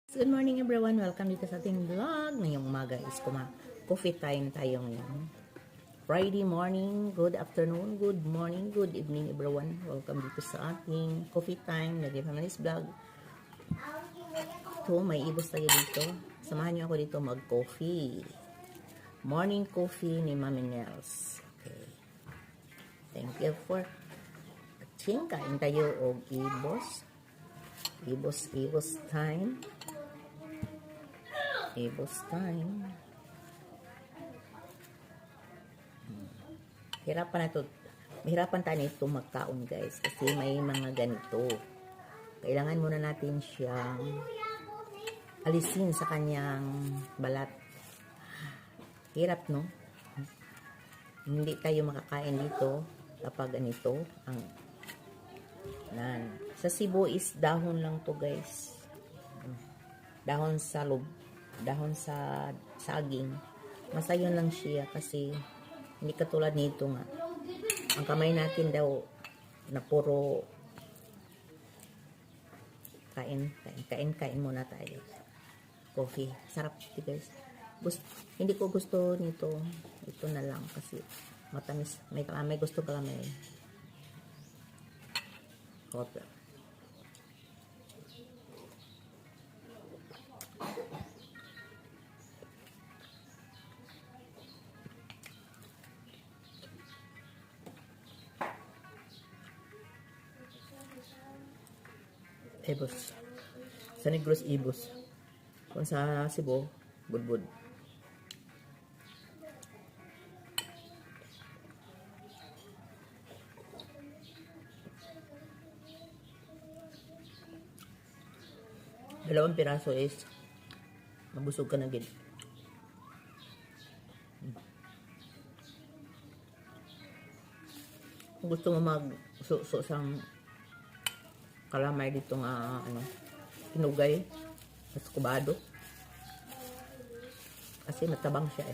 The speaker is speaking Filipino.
Good morning everyone! Welcome dito sa ating vlog. Ngayong umaga is coffee time tayo ngayon. Friday morning, good afternoon, good morning, good evening everyone. Welcome dito sa ating coffee time. Lagi pa manis vlog. Ito, may ibos tayo dito. Samahan niyo ako dito mag-coffee. Morning coffee ni Mami Nels. Okay. Thank you for watching. Kain tayo og ibos. Ibos time. Ibos time. Mahirapan tayo nito magkaon guys kasi may mga ganito. Kailangan muna natin siyang alisin sa kanyang balat. Hirap, no? Hindi tayo makakain dito kapag ganito ang sa Cebu is dahon lang to guys. Dahon sa dahon sa saging. Masayon lang siya kasi hindi katulad nito nga. Ang kamay natin daw na puro kain muna tayo. Coffee. Sarap ito guys. Hindi ko gusto nito. Ito na lang kasi matamis. May gusto ka lang may coffee. Ibos. Sa Negros, ibos. Kung sa Cebu, budbud. Dalawang piraso is mabusog ka na gid. Kung gusto mo mag-suso sang kalamay dito nga pinugay at kubado kasi matabang siya